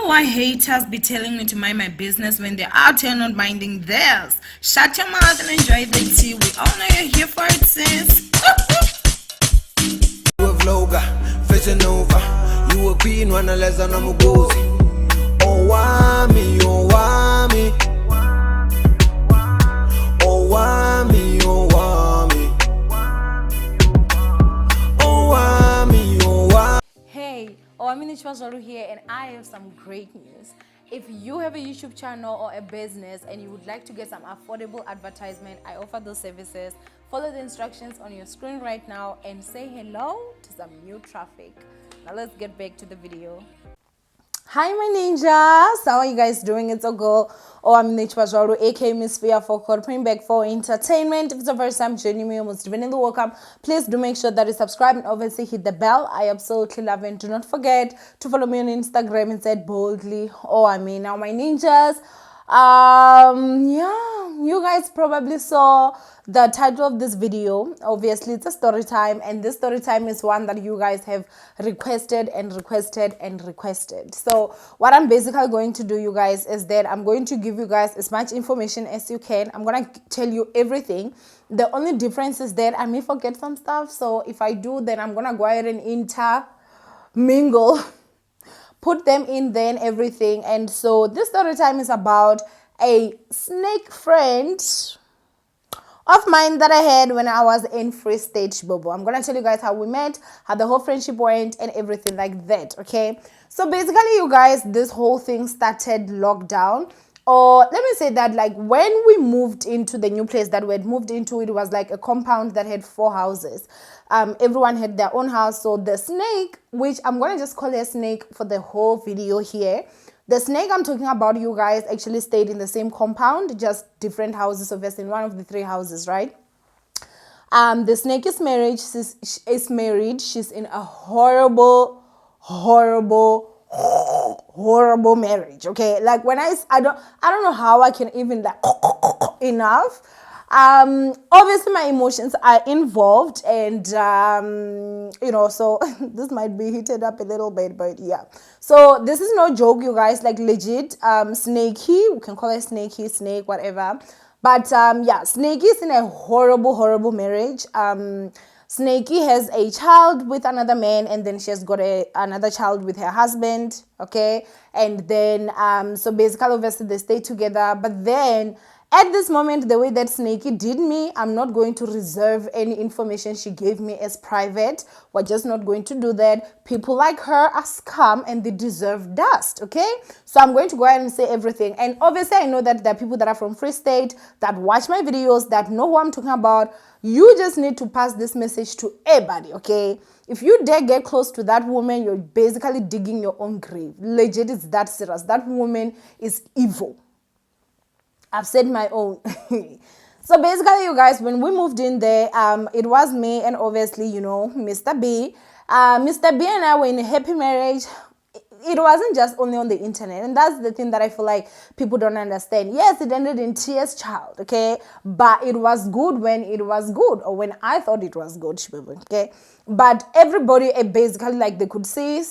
why haters be telling me to mind my business when they're out here not minding theirs. Shut your mouth and enjoy the tea. We all know you're here for it, sis. You a queen, one less than I'm a gozy. Owamie, Owamie. Owamie, Owamie. Owamie, Owamie. Hey, Owamie here, and I have some great news. If you have a YouTube channel or a business and you would like to get some affordable advertisement, I offer those services. Follow the instructions on your screen right now and say hello to some new traffic. Now let's get back to the video. Hi my ninjas, how are you guys doing? It's a girl Owamie aka Miss Fear for bring back for entertainment. If it's the first time joining me, almost in the welcome, please do make sure that you subscribe and obviously hit the bell. I absolutely love it. Do not forget to follow me on Instagram and say boldly Owamie. Now my ninjas, yeah, you guys probably saw the title of this video. Obviously it's a story time, and this story time is one that you guys have requested and requested and requested. So what I'm basically going to do, you guys, is that I'm going to give you guys as much information as you can. I'm gonna tell you everything. The only difference is that I may forget some stuff, so if I do, then I'm gonna go ahead and intermingle put them in then everything. And so this story time is about a snake friend of mine that I had when I was in Free State, Bobo. I'm gonna tell you guys how we met, how the whole friendship went, and everything like that. Okay, so basically, you guys, this whole thing started lockdown. Or let me say that, like, when we moved into the new place that we had moved into, it was like a compound that had 4 houses. Everyone had their own house. So the snake, which I'm going to just call her snake for the whole video here. The snake I'm talking about, you guys, actually stayed in the same compound, just different houses, obviously, in one of the 3 houses, right? The snake is married. She's in a horrible marriage. Okay, like when I don't know how I can even like enough. Obviously my emotions are involved, and you know, so this might be heated up a little bit, but yeah, so this is no joke, you guys, like legit. Snakey, we can call her snakey, snake, whatever, but yeah, Snakey is in a horrible marriage. Snakey has a child with another man, and then she has got another child with her husband, okay? And then, so basically, obviously, they stay together. But then, at this moment, the way that Snakey did me, I'm not going to reserve any information she gave me as private. We're just not going to do that. People like her are scum, and they deserve dust, okay? So I'm going to go ahead and say everything. And obviously, I know that there are people that are from Free State that watch my videos, that know who I'm talking about. You just need to pass this message to everybody, okay? If you dare get close to that woman, you're basically digging your own grave. Legit, it's that serious. That woman is evil. I've said my own. So basically, you guys, when we moved in there, it was me and obviously, you know, Mr. B. Mr. B and I were in a happy marriage. It wasn't just only on the internet, and that's the thing that I feel like people don't understand. Yes, it ended in tears, child, okay? But it was good when it was good, or when I thought it was good, okay? But everybody basically, like, they could see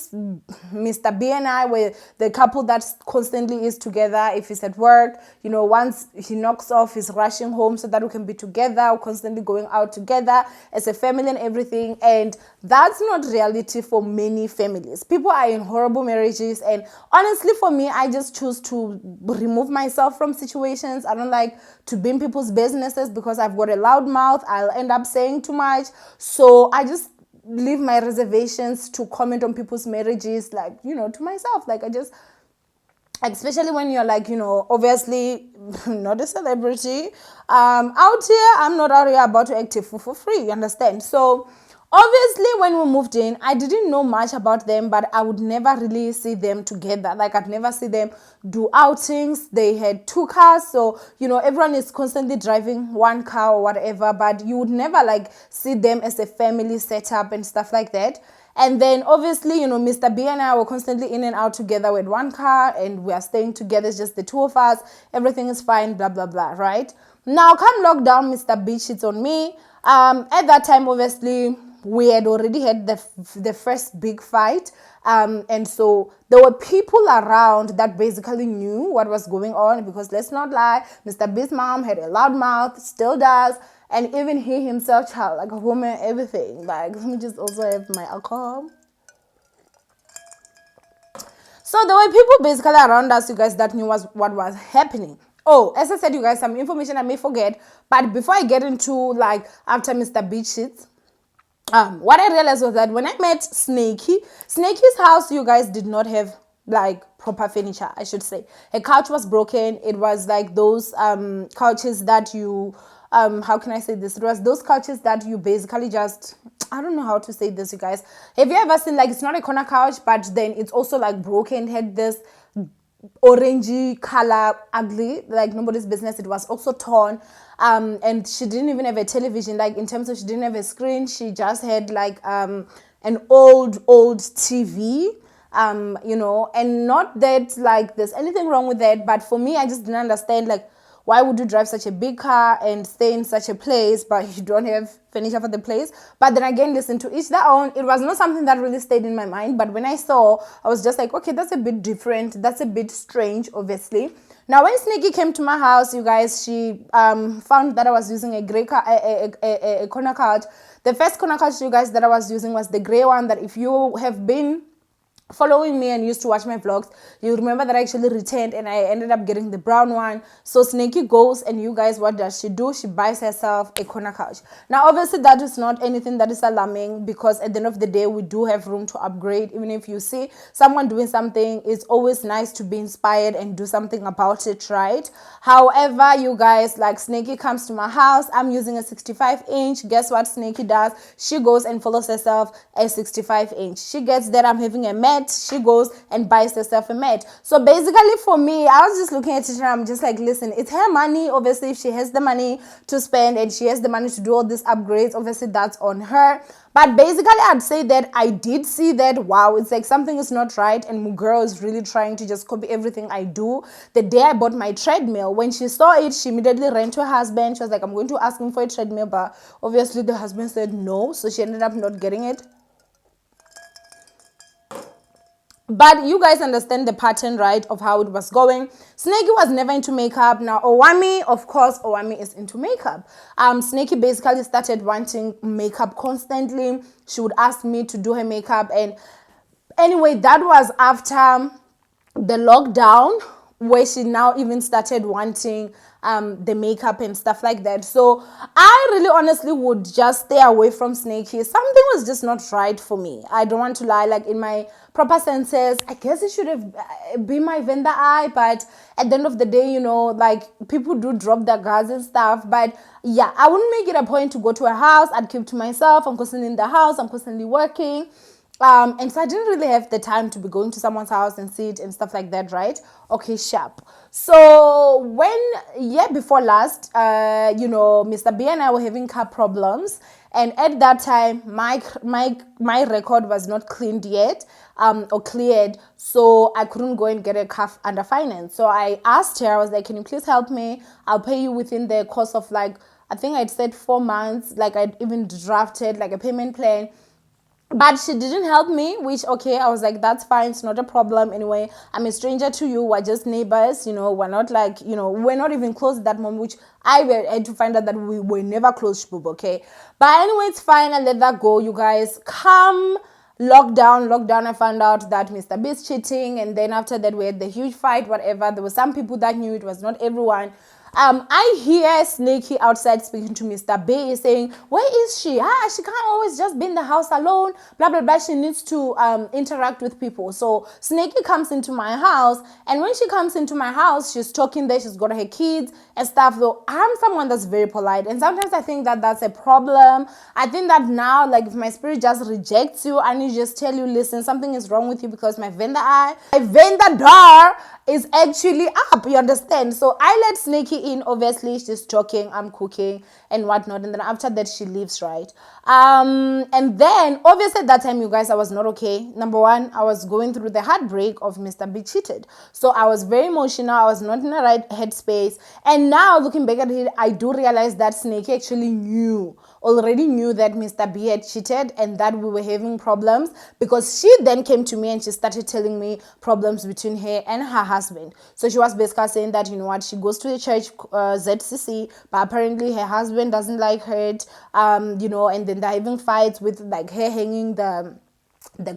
Mr. B and I were the couple that constantly is together. If he's at work, you know, once he knocks off, he's rushing home so that we can be together. We're constantly going out together as a family and everything. And that's not reality for many families. People are in horrible marriages. And honestly, for me, I just choose to remove myself from situations. I don't like to be in people's businesses because I've got a loud mouth. I'll end up saying too much. So I just leave my reservations to comment on people's marriages, like, you know, to myself. Like, I just, especially when you're like, you know, obviously not a celebrity out here. I'm not out here about to act for free, you understand? So obviously, when we moved in, I didn't know much about them, but I would never really see them together. Like, I'd never see them do outings. They had 2 cars, so, you know, everyone is constantly driving 1 car or whatever, but you would never, like, see them as a family setup and stuff like that. And then, obviously, you know, Mr. B and I were constantly in and out together with 1 car, and we are staying together. It's just the 2 of us. Everything is fine, blah, blah, blah, right? Now, come lockdown, Mr. B cheats on me. At that time, obviously, we had already had the first big fight, and so there were people around that basically knew what was going on, because let's not lie, Mr. B's mom had a loud mouth, still does, and even he himself, child, like a woman, everything. Like, let me just also have my alcohol. So there were people basically around us, you guys, that knew what was happening. Oh, as I said, you guys, some information I may forget, but before I get into, like, after Mr. B shits, what I realized was that when I met Snaky's house, you guys, did not have, like, proper furniture, I should say. Her couch was broken. It was like those couches that you, how can I say this? It was those couches that you basically just, I don't know how to say this, you guys. Have you ever seen, like, it's not a corner couch, but then it's also like broken, had this orangey color, ugly, like nobody's business. It was also torn, and she didn't even have a television, like, in terms of, she didn't have a screen. She just had like an old TV, and not that like there's anything wrong with that, but for me, I just didn't understand, like, why would you drive such a big car and stay in such a place, but you don't have furniture for the place? But then again, listen, to each their own. It was not something that really stayed in my mind. But when I saw, I was just like, okay, that's a bit different. That's a bit strange, obviously. Now, when Snaky came to my house, you guys, she found that I was using a gray a corner couch. The first corner couch, you guys, that I was using was the gray one, that if you have been following me and used to watch my vlogs, you remember that I actually returned and I ended up getting the brown one. So Snaky goes, and you guys, what does she do? She buys herself a corner couch. Now, obviously, that is not anything that is alarming, because at the end of the day, we do have room to upgrade. Even if you see someone doing something, it's always nice to be inspired and do something about it, right? However, you guys, like, Snaky comes to my house. I'm using a 65-inch. Guess what Snaky does? She goes and follows herself a 65-inch. She gets there. I'm having a mat. She goes and buys herself a mat. So basically, for me, I was just looking at it and I'm just like, listen, it's her money. Obviously, if she has the money to spend and she has the money to do all these upgrades, obviously that's on her. But basically, I'd say that I did see that, wow, it's like something is not right, and my girl is really trying to just copy everything I do. The day I bought my treadmill, when she saw it, she immediately ran to her husband. She was like, I'm going to ask him for a treadmill, but obviously the husband said no, so she ended up not getting it. But you guys understand the pattern, right, of how it was going. Snaky was never into makeup. Now, Owamie, of course, Owamie is into makeup. Snaky basically started wanting makeup constantly. She would ask me to do her makeup. And anyway, that was after the lockdown, where she now even started wanting the makeup and stuff like that. So I really honestly would just stay away from Snaky. Something was just not right for me. I don't want to lie. Like, in my proper senses, I guess it should have been my vendor eye, but at the end of the day, you know, like, people do drop their guards and stuff. But yeah, I wouldn't make it a point to go to a house. I'd keep to myself. I'm constantly in the house. I'm constantly working. And so I didn't really have the time to be going to someone's house and sit and stuff like that, right? Okay, sharp. So when, before last, Mr. B and I were having car problems. And at that time, my record was not cleaned yet, or cleared. So I couldn't go and get a car under finance. So I asked her, I was like, can you please help me? I'll pay you within the course of, like, I think I'd said 4 months. Like, I'd even drafted like a payment plan. But she didn't help me, which, okay, I was like, that's fine, it's not a problem. Anyway, I'm a stranger to you, we're just neighbors, we're not like, we're not even close at that moment, which I had to find out that we were never close, okay? But anyway, it's fine, I let that go, you guys. Come lockdown, I found out that Mr. B is cheating, and then after that, we had the huge fight, whatever. There were some people that knew, it was not everyone. I hear Snaky outside speaking to Mr. B, saying, where is she? She can't always just be in the house alone, blah, blah, blah. She needs to interact with people. So Snaky comes into my house, and when she comes into my house, she's talking there, she's got her kids and stuff. Though I'm someone that's very polite, and sometimes I think that that's a problem. I think that now, like, if my spirit just rejects you, I need to just tell you, listen, something is wrong with you, because my vendor door is actually up, you understand? So I let Snaky in. Obviously, she's talking, I'm cooking and whatnot, and then after that she leaves, right? And then obviously at that time, you guys, I was not okay. Number one, I was going through the heartbreak of Mr. B cheated, so I was very emotional. I was not in the right headspace. And now looking back at it, I do realize that Snaky actually knew already knew that Mr. B had cheated and that we were having problems, because she then came to me and she started telling me problems between her and her husband. So she was basically saying that, you know what, she goes to the church, ZCC, but apparently her husband doesn't like her, you know, and then they're having fights with like her hanging the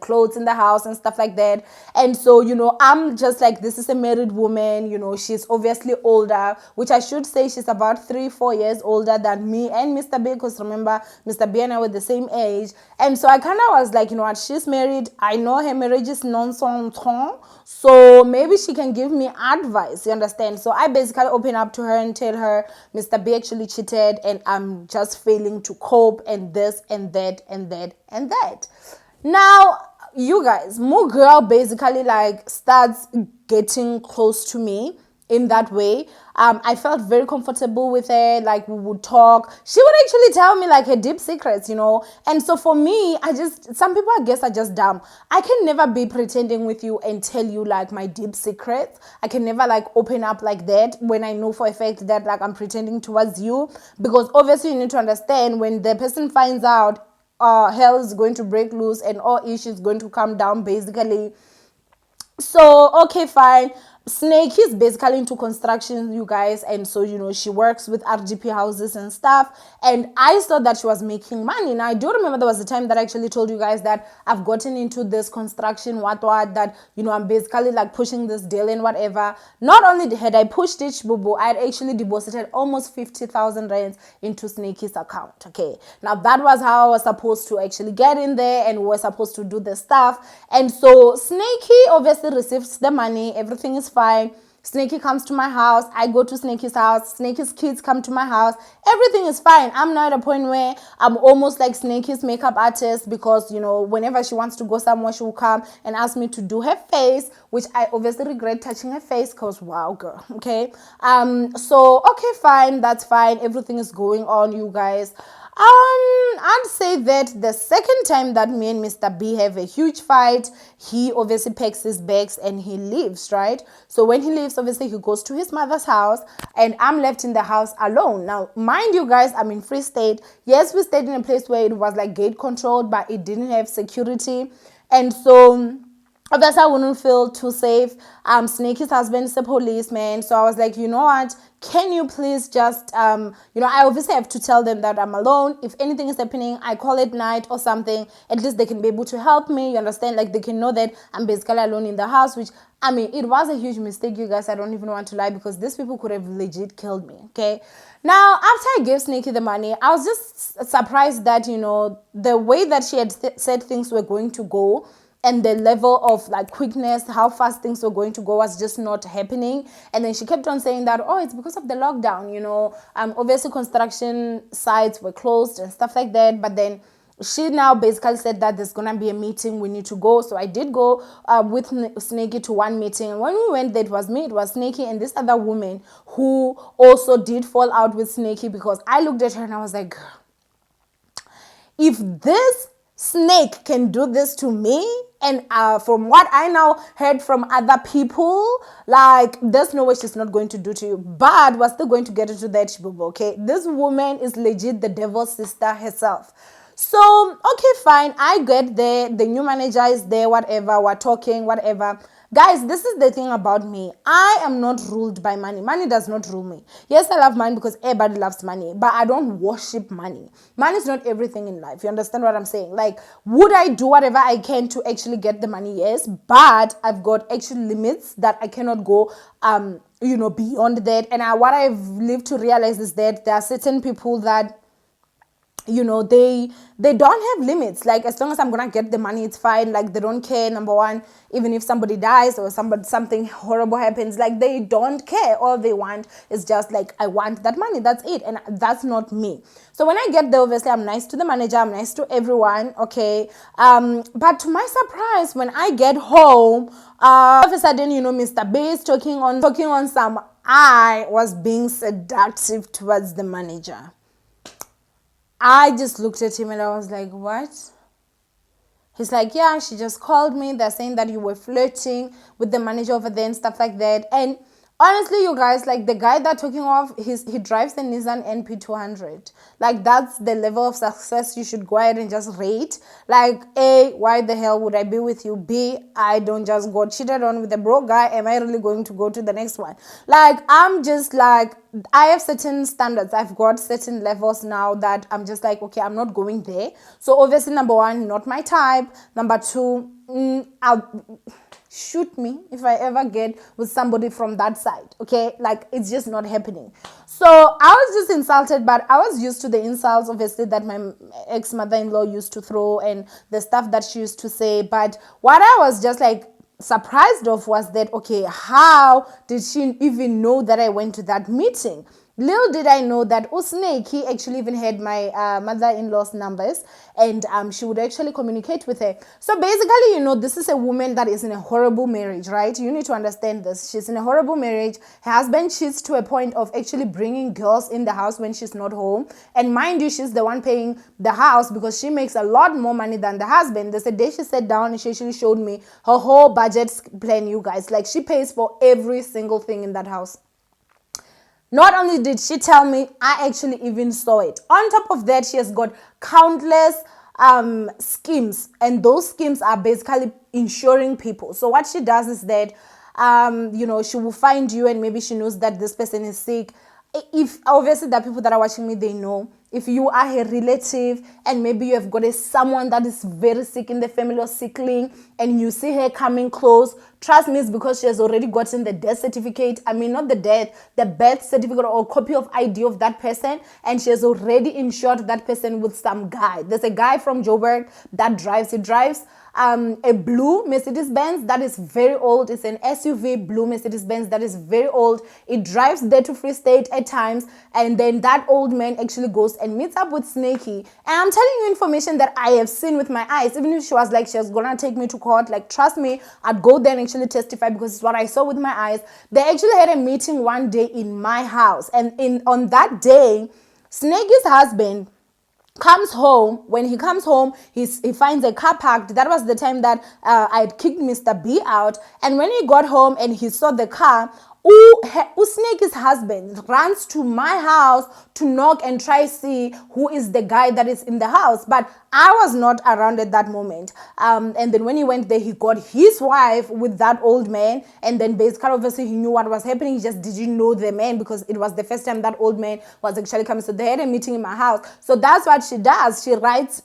clothes in the house and stuff like that. And so, you know, I'm just like, this is a married woman, you know, she's obviously older, which I should say she's about 3-4 years older than me and Mr. B, because remember, Mr. B and I were the same age. And so I kind of was like, you know what, she's married, I know her marriage is non-sens, so maybe she can give me advice, you understand? So I basically open up to her and tell her Mr. B actually cheated and I'm just failing to cope, and this and that and that and that. Now, you guys, more girl basically like starts getting close to me in that way. I felt very comfortable with her. Like, we would talk. She would actually tell me like her deep secrets, you know. And so for me, some people I guess are just dumb. I can never be pretending with you and tell you like my deep secrets. I can never like open up like that when I know for a fact that like I'm pretending towards you, because obviously you need to understand, when the person finds out, hell is going to break loose and all issues going to come down basically. So okay, fine. Snake is basically into construction, you guys, and so, you know, she works with RGP houses and stuff, and I saw that she was making money. Now I do remember there was a time that I actually told you guys that I've gotten into this construction what that, you know, I'm basically like pushing this deal and whatever. Not only had I pushed it, boo, I had actually deposited almost 50,000 rands into Snake's account. Okay, now that was how I was supposed to actually get in there, and we were supposed to do the stuff. And so Snakey obviously receives the money, everything is fine. Snakey comes to my house, I go to Snakey's house, Snakey's kids come to my house, everything is fine. I'm now at a point where I'm almost like Snakey's makeup artist, because, you know, whenever she wants to go somewhere, she will come and ask me to do her face, which I obviously regret touching her face, because wow, girl. Okay, so okay, fine, that's fine, everything is going on, you guys. I'd say that the second time that me and Mr. B have a huge fight, he obviously packs his bags and he leaves, right? So when he leaves, obviously he goes to his mother's house and I'm left in the house alone. Now, mind you guys, I'm in Free State. Yes, we stayed in a place where it was like gate controlled, but it didn't have security. And so obviously I wouldn't feel too safe. Snake's husband is a policeman, so I was like, you know what, can you please just you know, I obviously have to tell them that I'm alone. If anything is happening, I call it night or something, at least they can be able to help me, you understand? Like, they can know that I'm basically alone in the house, which, I mean, it was a huge mistake, you guys. I don't even want to lie, because these people could have legit killed me. Okay, now after I gave Snakey the money, I was just surprised that, you know, the way that she had said things were going to go, and the level of like quickness, how fast things were going to go, was just not happening. And then she kept on saying that, oh, it's because of the lockdown, you know, obviously construction sites were closed and stuff like that. But then she now basically said that there's gonna be a meeting, we need to go. So I did go with Snakey to one meeting, and when we went there, it was me, it was Snakey, and this other woman who also did fall out with Snakey, because I looked at her and I was like, if this snake can do this to me, and from what I now heard from other people, like, there's no way she's not going to do to you. But we're still going to get into that, okay? This woman is legit the devil's sister herself. So, okay, fine. I get there. The new manager is there, whatever. We're talking, whatever. Guys, this is the thing about me. I am not ruled by money. Money does not rule me. Yes, I love money because everybody loves money, but I don't worship money. Money is not everything in life. You understand what I'm saying? Like, would I do whatever I can to actually get the money? Yes, but I've got actual limits that I cannot go you know, beyond that. And what I've lived to realize is that there are certain people that, you know, they don't have limits. Like, as long as I'm gonna get the money, it's fine. Like, they don't care. Number one, even if somebody dies or something horrible happens, like, they don't care. All they want is just like, I want that money, that's it. And that's not me. So when I get there, obviously I'm nice to the manager, I'm nice to everyone, okay? But to my surprise, when I get home, all of a sudden, you know, Mr. B is talking on some, I was being seductive towards the manager. I just looked at him and I was like, what? He's like, yeah, she just called me. They're saying that you were flirting with the manager over there and stuff like that. And Honestly, you guys, like the guy that talking of, he drives the Nissan NP200. Like that's the level of success you should go ahead and just rate. Like A, why the hell would I be with you? B, I don't just got cheated on with a broke guy. Am I really going to go to the next one? Like I'm just like, I have certain standards. I've got certain levels now that I'm just like, okay, I'm not going there. So obviously, number one, not my type. Number two, I'll shoot me if I ever get with somebody from that side. Okay, like it's just not happening. So I was just insulted, but I was used to the insults, obviously, that my ex mother-in-law used to throw and the stuff that she used to say. But what I was just like surprised of was that, okay, how did she even know that I went to that meeting? Little did I know that Usnake, he actually even had my mother-in-law's numbers, and she would actually communicate with her. So basically, this is a woman that is in a horrible marriage, right? You need to understand this. She's in a horrible marriage. Her husband cheats to a point of actually bringing girls in the house when she's not home. And mind you, she's the one paying the house because she makes a lot more money than the husband. There's a day she sat down and she actually showed me her whole budget plan, you guys. Like she pays for every single thing in that house. Not only did she tell me, I actually even saw it. On top of that, she has got countless schemes, and those schemes are basically insuring people. So what she does is that, she will find you, and maybe she knows that this person is sick. If obviously the people that are watching me, they know. If you are a relative and maybe you have got someone that is very sick in the family or sickling and you see her coming close, trust me, it's because she has already gotten the death certificate. I mean, not the death, the birth certificate or copy of ID of that person, and she has already insured that person with some guy. There's a guy from Joburg that drives. He drives a blue Mercedes-Benz that is very old. It's an SUV blue Mercedes-Benz that is very old. It drives there to Free State at times, and then that old man actually goes and meets up with Snakey. And I'm telling you information that I have seen with my eyes. Even if she was like, she was gonna take me to court, like trust me, I'd go there and actually testify because it's what I saw with my eyes. They actually had a meeting one day in my house, and on that day, Snakey's husband comes home. When he comes home, he finds a car parked. That was the time that I had kicked Mr. B out. And when he got home and he saw the car, Snake's husband runs to my house to knock and try see who is the guy that is in the house. But I was not around at that moment. And then when he went there, he got his wife with that old man. And then basically, obviously, he knew what was happening. He just didn't know the man because it was the first time that old man was actually coming. So they had a meeting in my house. So that's what she does. She writes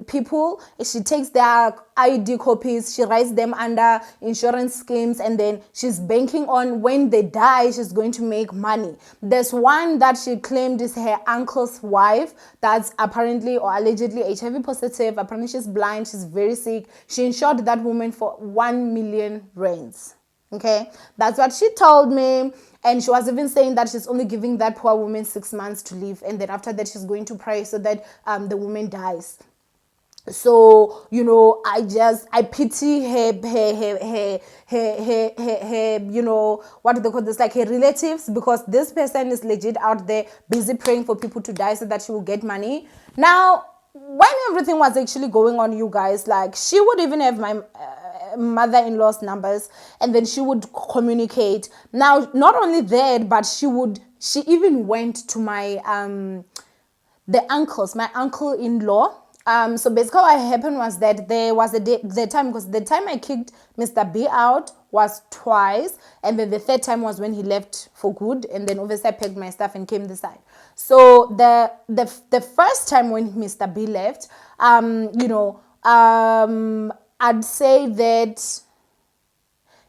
people. She takes their ID copies. She writes them under insurance schemes. And then she's banking on when they die, she's going to make money. There's one that she claimed is her uncle's wife that's apparently or allegedly HIV positive. Apparently she's blind, she's very sick. She insured that woman for 1 million rands. Okay, that's what she told me. And she was even saying that she's only giving that poor woman 6 months to live, and then after that she's going to pray so that the woman dies. So, I pity her, what do they call this? Like her relatives, because this person is legit out there busy praying for people to die so that she will get money. Now, when everything was actually going on, you guys, like she would even have my mother-in-law's numbers, and then she would communicate. Now, not only that, but she even went to my, my uncle-in-law. So basically what happened was that there was the time I kicked Mr. B out was twice, and then the third time was when he left for good, and then obviously I packed my stuff and came this side. So the first time when Mr. B left, I'd say that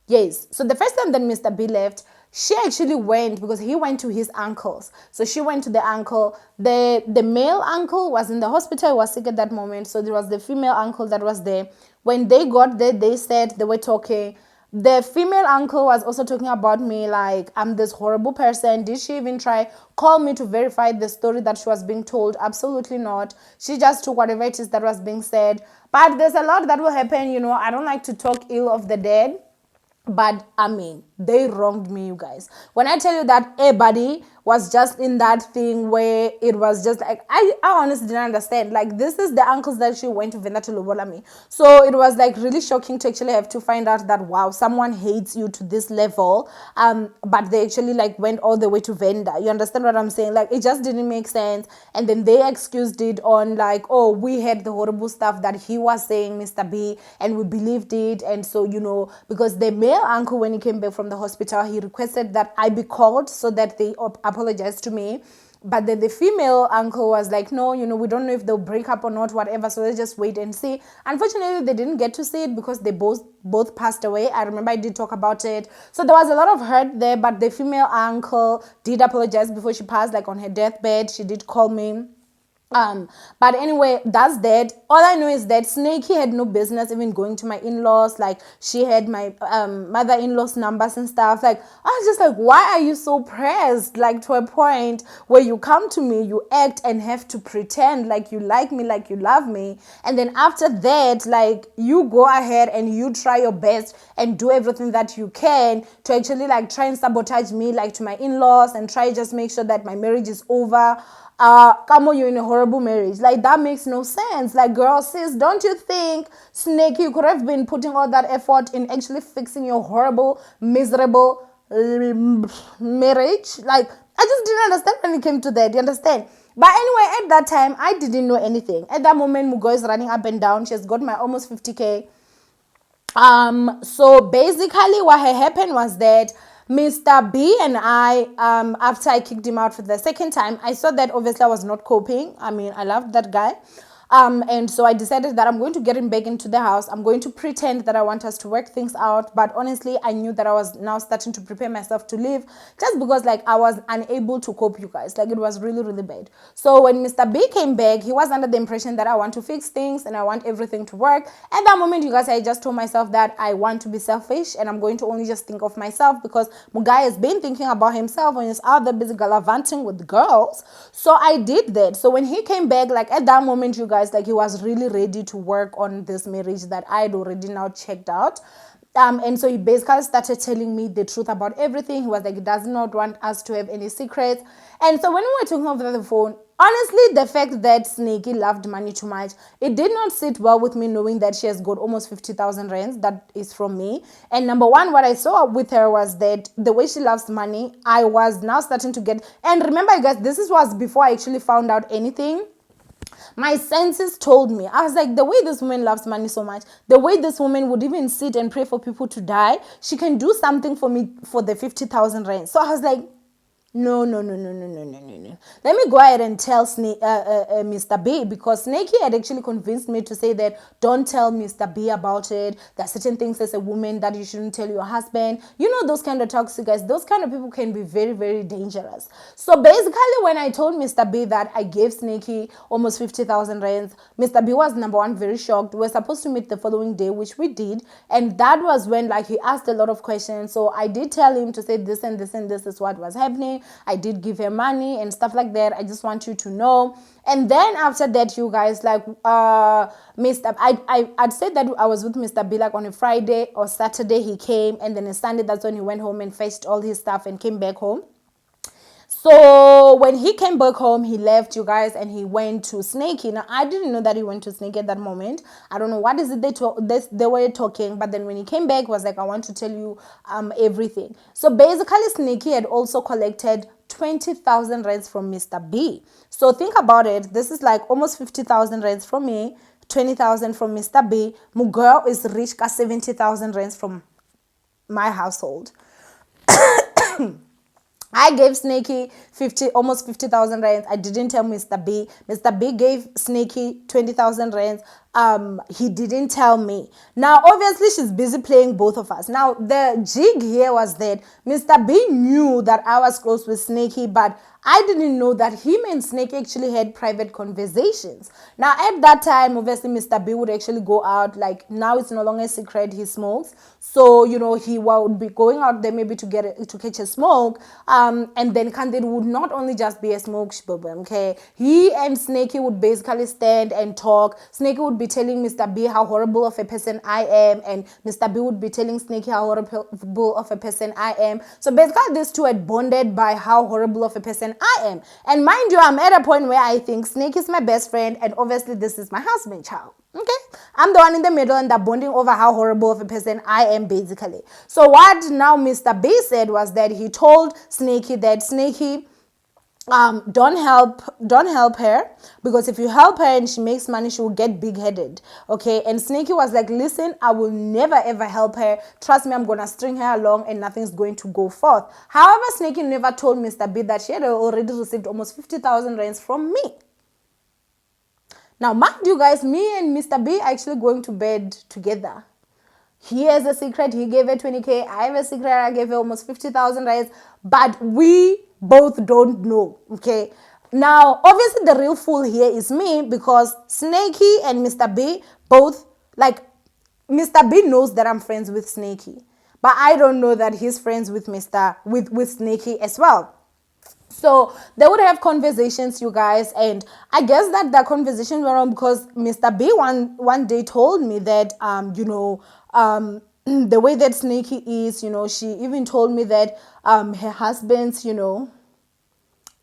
yes. So the first time that Mr. B left, she actually went because he went to his uncle's. So she went to the uncle. The male uncle was in the hospital, he was sick at that moment. So there was the female uncle that was there. When they got there, they said they were talking. The female uncle was also talking about me like I'm this horrible person. Did she even try call me to verify the story that she was being told? Absolutely not. She just took whatever it is that was being said. But there's a lot that will happen. I don't like to talk ill of the dead. But I mean, they wronged me, you guys. When I tell you that, hey buddy, was just in that thing where it was just like, I honestly didn't understand. Like, this is the uncles that she went to Venda to lobola me. So it was like really shocking to actually have to find out that, wow, someone hates you to this level. But they actually like went all the way to Venda. You understand what I'm saying? Like, it just didn't make sense. And then they excused it on like, oh, we had the horrible stuff that he was saying, Mr. B, and we believed it. And so, because the male uncle, when he came back from the hospital, he requested that I be called so that they apologized to me. But then the female uncle was like, no, we don't know if they'll break up or not, whatever. So let's just wait and see. Unfortunately, they didn't get to see it because they both passed away. I remember I did talk about it. So there was a lot of hurt there, but the female uncle did apologize before she passed, like on her deathbed. She did call me. But anyway, that's that. All I know is that Snakey had no business even going to my in-laws. Like, she had my mother-in-law's numbers and stuff. Like, I was just like, why are you so pressed? Like, to a point where you come to me, you act and have to pretend like you like me, like you love me. And then after that, like, you go ahead and you try your best and do everything that you can to actually like try and sabotage me, like to my in-laws, and try just make sure that my marriage is over. Come on, you're in a horrible marriage. Like, that makes no sense. Like, girl, sis, don't you think, Snake, you could have been putting all that effort in actually fixing your horrible, miserable marriage? Like, I just didn't understand when it came to that. You understand? But anyway, at that time, I didn't know anything. At that moment, Mugo is running up and down. She has got my almost 50K. So basically what had happened was that Mr. B and I, after I kicked him out for the second time, I saw that obviously I was not coping. I mean, I loved that guy. And so I decided that I'm going to get him back into the house. I'm going to pretend that I want us to work things out. But honestly, I knew that I was now starting to prepare myself to leave, just because like I was unable to cope, you guys. Like, it was really, really bad. So when Mr. B came back, he was under the impression that I want to fix things and I want everything to work. At that moment, you guys, I just told myself that I want to be selfish and I'm going to only just think of myself, because Mugai has been thinking about himself and is out there busy gallivanting with girls. So I did that. So when he came back, like at that moment, you guys, like, he was really ready to work on this marriage that I had already now checked out. And so he basically started telling me the truth about everything. He was like, he does not want us to have any secrets. And so when we were talking over the phone, honestly, the fact that Snakey loved money too much, it did not sit well with me, knowing that she has got almost 50,000 rands that is from me. And number one, what I saw with her was that the way she loves money, I was now starting to get. And remember, you guys, this was before I actually found out anything. My senses told me. I was like, the way this woman loves money so much, the way this woman would even sit and pray for people to die, she can do something for me for the 50,000 rand. So I was like, no. Let me go ahead and tell Mr. B, because Snakey had actually convinced me to say that don't tell Mr. B about it. There are certain things as a woman that you shouldn't tell your husband. You know, those kind of toxic guys, those kind of people can be very, very dangerous. So basically, when I told Mr. B that I gave Snakey almost 50,000 rands, Mr. B was number one, very shocked. We were supposed to meet the following day, which we did. And that was when like he asked a lot of questions. So I did tell him to say this and this and this is what was happening. I did give her money and stuff like that. I just want you to know. And then after that, you guys, like, I'd said that I was with Mr. B like on a Friday or Saturday he came, and then on Sunday, that's when he went home and fetched all his stuff and came back home. So when he came back home, he left, you guys, and he went to Snakey. Now, I didn't know that he went to Snakey at that moment. I don't know what is it they were talking, but then when he came back, was like, I want to tell you everything. So basically, Snakey had also collected 20,000 rands from Mr. B. So think about it. This is like almost 50,000 rands from me, 20,000 from Mr. B. Mugirl is rich, got 70,000 rands from my household. I gave Snakey almost 50,000 rands. I didn't tell Mr. B. Mr. B gave Snakey 20,000 rands. He didn't tell me. Now, obviously, she's busy playing both of us. Now, the jig here was that Mr. B knew that I was close with Snakey, but I didn't know that him and Snakey actually had private conversations. Now, at that time, obviously, Mr. B would actually go out. Like, now it's no longer a secret, he smokes. So, he would be going out there maybe to catch a smoke. And then Candid would not only just be a smoke, okay? He and Snakey would basically stand and talk. Snakey would be telling Mr. B how horrible of a person I am, and Mr. B would be telling Snakey how horrible of a person I am. So basically these two had bonded by how horrible of a person I am. And mind you, I'm at a point where I think Snake is my best friend, and obviously this is my husband child. Okay, I'm the one in the middle, and they're bonding over how horrible of a person I am, basically. So what now Mr. B said was that he told Snakey that Snakey, don't help her, because if you help her and she makes money, she will get big-headed. Okay, and Snakey was like, listen, I will never ever help her, trust me, I'm gonna string her along and nothing's going to go forth. However, Snakey never told Mr. B that she had already received almost 50,000 rands from me. Now mind you guys, me and Mr. B are actually going to bed together. He has a secret, he gave her 20k, I have a secret, I gave her almost 50,000 rands, but we both don't know. Okay, now obviously the real fool here is me, because Snakey and Mr. B both, like, Mr. B knows that I'm friends with Snakey, but I don't know that he's friends with with Snakey as well. So they would have conversations, you guys, and I guess that the conversations were on because Mr. B one day told me that the way that Snakey is, she even told me that her husband's,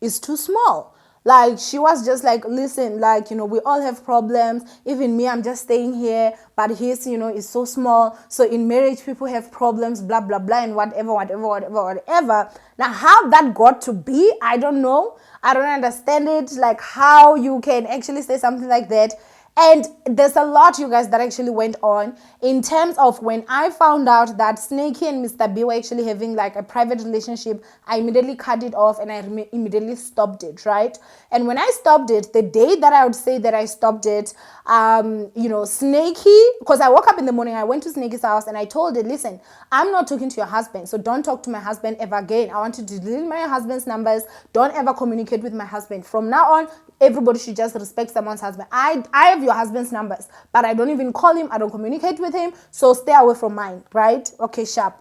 is too small. Like, she was just like, listen, like, we all have problems. Even me, I'm just staying here, but his, is so small. So in marriage, people have problems, blah, blah, blah, and whatever. Now, how that got to be, I don't know. I don't understand it, like how you can actually say something like that. And there's a lot, you guys, that actually went on in terms of when I found out that Snakey and Mr. B were actually having like a private relationship. I immediately cut it off and I immediately stopped it, right? And when I stopped it, the day that I would say that I stopped it, Snakey, because I woke up in the morning, I went to Snakey's house and I told her, listen, I'm not talking to your husband, so don't talk to my husband ever again. I want you to delete my husband's numbers. Don't ever communicate with my husband. From now on, everybody should just respect someone's husband. I have your husband's numbers, but I don't even call him. I don't communicate with him. So stay away from mine, right? Okay, sharp.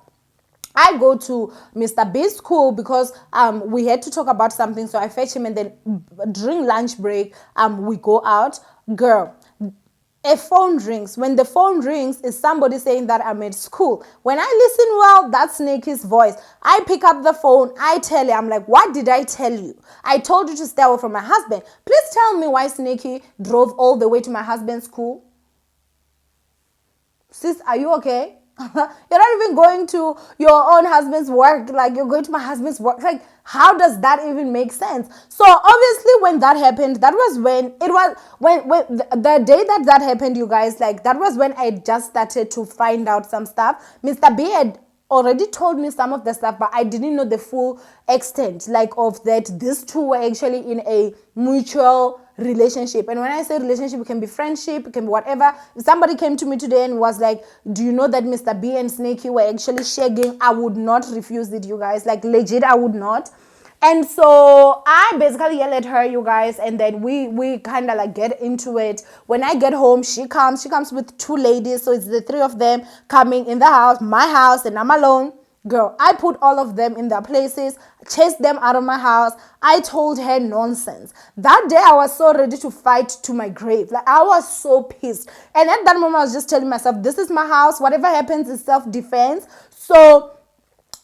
I go to Mr. B's school because we had to talk about something. So I fetch him, and then during lunch break, we go out. Girl, a phone rings. When the phone rings, is somebody saying that I'm at school. When I listen well, that's Snakey's voice. I pick up the phone. I tell her, I'm like, what did I tell you? I told you to stay away from my husband. Please tell me why Snakey drove all the way to my husband's school. Sis, are you okay? You're not even going to your own husband's work. Like, you're going to my husband's work. Like, how does that even make sense? So obviously when that happened, that was when the day that happened, you guys, like, that was when I just started to find out some stuff. Mr. B had already told me some of the stuff, but I didn't know the full extent, like, of that these two were actually in a mutual relationship. And when I say relationship, it can be friendship, it can be whatever. If somebody came to me today and was like, do you know that Mr. B and Snakey were actually shagging? I would not refuse it, you guys. Like, legit, I would not. And so I basically yell at her, you guys, and then we kind of like get into it. When I get home, she comes with two ladies, so it's the three of them coming in the house, my house, and I'm alone. Girl, I put all of them in their places, chased them out of my house. I told her nonsense. That day, I was so ready to fight to my grave. Like, I was so pissed. And at that moment, I was just telling myself, this is my house. Whatever happens is self-defense. So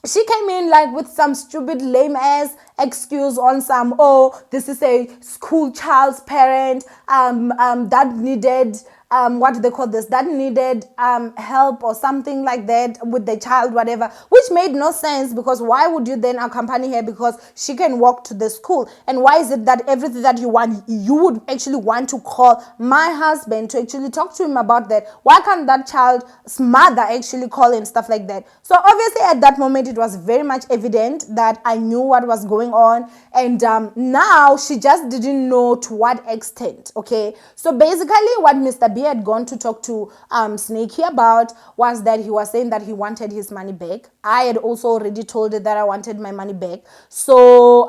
she came in like with some stupid lame ass excuse on some, oh, this is a school child's parent that needed what do they call this, that needed help or something like that with the child, whatever, which made no sense, because why would you then accompany her? Because she can walk to the school. And why is it that everything that you want, you would actually want to call my husband to actually talk to him about that? Why can't that child's mother actually call and stuff like that? So obviously at that moment it was very much evident that I knew what was going on, and now she just didn't know to what extent. Okay, so basically what Mr. B had gone to talk to Snakey about was that he was saying that he wanted his money back. I had also already told her that I wanted my money back. So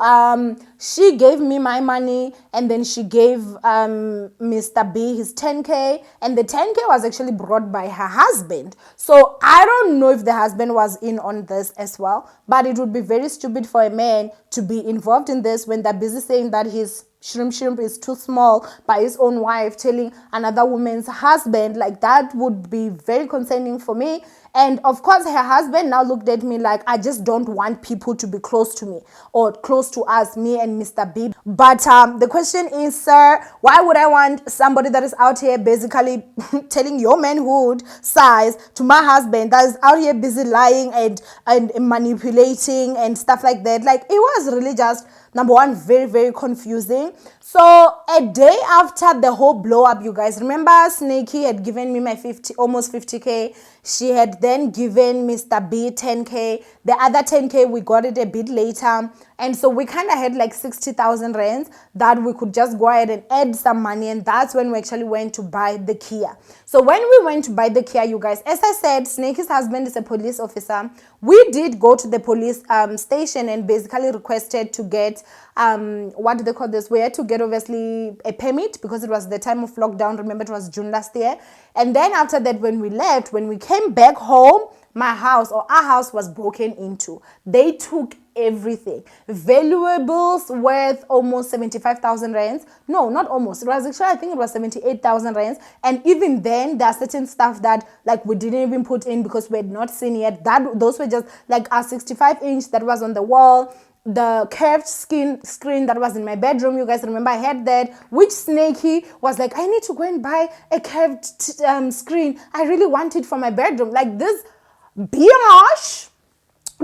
she gave me my money, and then she gave Mr. B his 10k, and the 10k was actually brought by her husband. So I don't know if the husband was in on this as well, but it would be very stupid for a man to be involved in this when they're busy saying that he's shrimp is too small by his own wife telling another woman's husband. Like, that would be very concerning for me. And of course, her husband now looked at me like, I just don't want people to be close to me or close to us, me and Mr. B. But the question is, sir, why would I want somebody that is out here basically telling your manhood size to my husband that is out here busy lying and manipulating and stuff like that? Like, it was really just, number one, very, very confusing. So a day after the whole blow up, you guys remember Snakey had given me my almost 50K. She had then given Mr. B 10K. The other 10K, we got it a bit later. And so we kind of had like 60,000 rands that we could just go ahead and add some money. And that's when we actually went to buy the Kia. So when we went to buy the Kia, you guys, as I said, Snakey's husband is a police officer. We did go to the police station and basically requested to get, what do they call this? We had to get obviously a permit because it was the time of lockdown. Remember, it was June last year. And then after that, when we left, when we came back home, my house or our house was broken into. They took everything. Valuables worth almost 75,000 rands. No, not almost. It was actually, I think it was 78,000 rands. And even then, there are certain stuff that like we didn't even put in because we had not seen yet. Those were just like our 65-inch that was on the wall. The curved screen that was in my bedroom, you guys remember I had that, which Snakey was like, I need to go and buy a curved screen. I really want it for my bedroom. Like, this biatch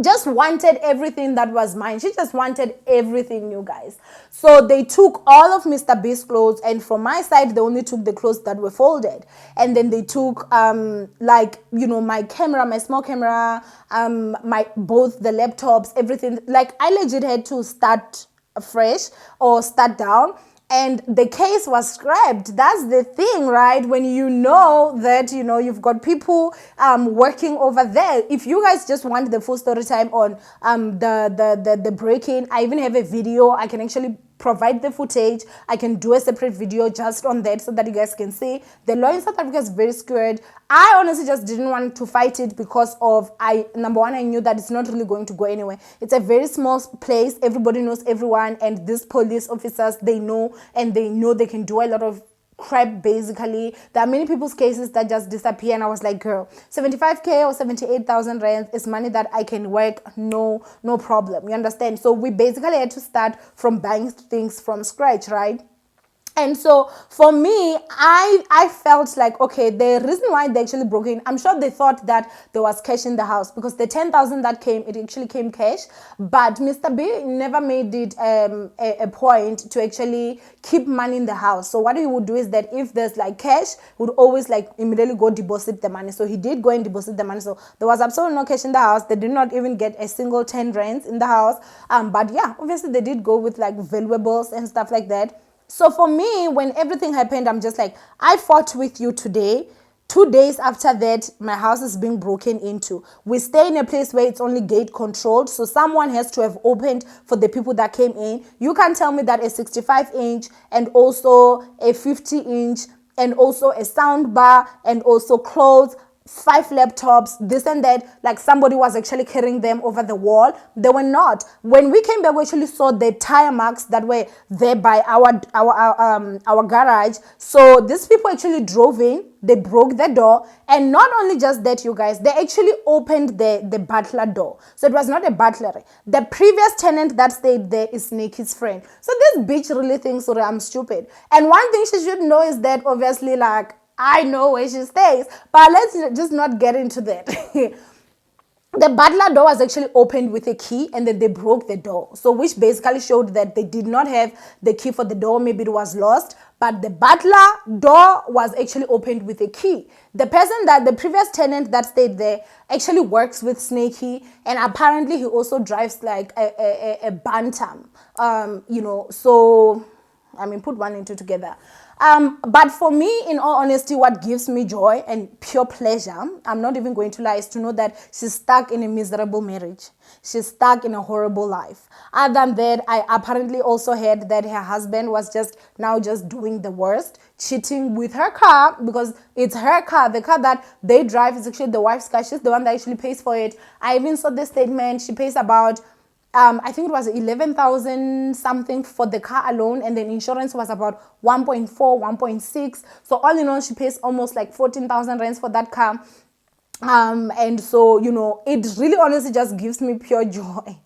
just wanted everything that was mine. She just wanted everything, you guys. So they took all of Mr. B's clothes, and from my side, they only took the clothes that were folded. And then they took, like, you know, my camera, my small camera, both the laptops, everything. Like, I legit had to start fresh or start down. And the case was scrapped. That's the thing, right? When you know that, you know, you've got people working over there. If you guys just want the full story time on the break-in, I even have a video. I can actually provide the footage. I can do a separate video just on that so that you guys can see. The law in South Africa is very skewed. I honestly just didn't want to fight it because of, number one, I knew that it's not really going to go anywhere. It's a very small place. Everybody knows everyone. And these police officers, they know they can do a lot of crap. Basically, there are many people's cases that just disappear, and I was like, girl, 75K or 78,000 rands is money that I can work, no problem, you understand? So we basically had to start from buying things from scratch, right? And so for me, I felt like, okay, the reason why they actually broke in, I'm sure they thought that there was cash in the house because the 10,000 that came, it actually came cash. But Mr. B never made it a point to actually keep money in the house. So what he would do is that if there's like cash, he would always like immediately go deposit the money. So he did go and deposit the money. So there was absolutely no cash in the house. They did not even get a single 10 rands in the house. But yeah, obviously they did go with like valuables and stuff like that. So for me, when everything happened, I'm just like, I fought with you today. 2 days after that, my house is being broken into. We stay in a place where it's only gate controlled. So someone has to have opened for the people that came in. You can't tell me that a 65-inch and also a 50-inch and also a sound bar and also clothes, 5 laptops, this and that, like somebody was actually carrying them over the wall. They were not. When we came back, we actually saw the tire marks that were there by our garage. So these people actually drove in, they broke the door, and not only just that, you guys, they actually opened the butler door. So it was not a butler. The previous tenant that stayed there is Nikki's friend. So this bitch really thinks that I'm stupid. And one thing she should know is that obviously, like, I know where she stays, but let's just not get into that. The butler door was actually opened with a key, and then they broke the door. So which basically showed that they did not have the key for the door. Maybe it was lost, but the butler door was actually opened with a key. The previous tenant that stayed there actually works with Snakey, and apparently he also drives like a bantam. So I mean, put one and two together. But for me, in all honesty, what gives me joy and pure pleasure, I'm not even going to lie, is to know that she's stuck in a miserable marriage. She's stuck in a horrible life. Other than that, I apparently also heard that her husband was just doing the worst, cheating with her car, because it's her car. The car that they drive is actually the wife's car. She's the one that actually pays for it. I even saw the statement. She pays about I think it was 11,000 something for the car alone, and then insurance was about 1.4, 1.6. So all in all, she pays almost like 14,000 rands for that car. And so, it really honestly just gives me pure joy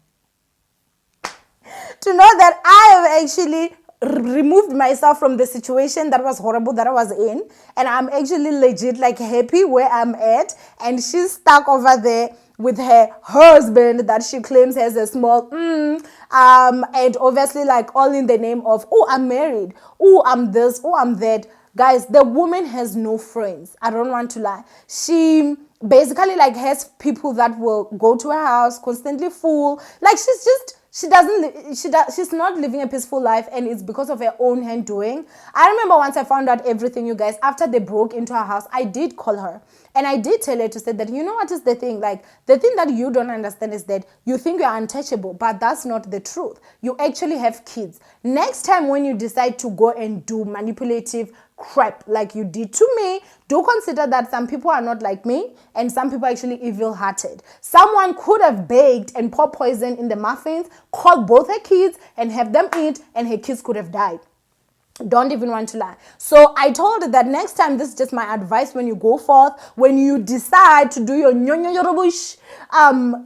to know that I have actually removed myself from the situation that was horrible that I was in, and I'm actually legit like happy where I'm at, and she's stuck over there with her husband that she claims has a small and obviously like all in the name of, oh, I'm married, oh, I'm this, oh, I'm that. Guys, the woman has no friends. I don't want to lie. She basically like has people that will go to her house constantly full. Like she's not living a peaceful life, and it's because of her own hand doing. I remember once I found out everything, you guys, after they broke into her house, I did call her and I did tell her to say that, you know what is the thing, like the thing that you don't understand is that you think you're untouchable, but that's not the truth. You actually have kids. Next time when you decide to go and do manipulative crap like you did to me, do consider that some people are not like me, and some people are actually evil-hearted. Someone could have baked and poured poison in the muffins, called both her kids and have them eat, and her kids could have died. Don't even want to lie. So I told her that next time, this is just my advice, when you go forth, when you decide to do your nyonyorobush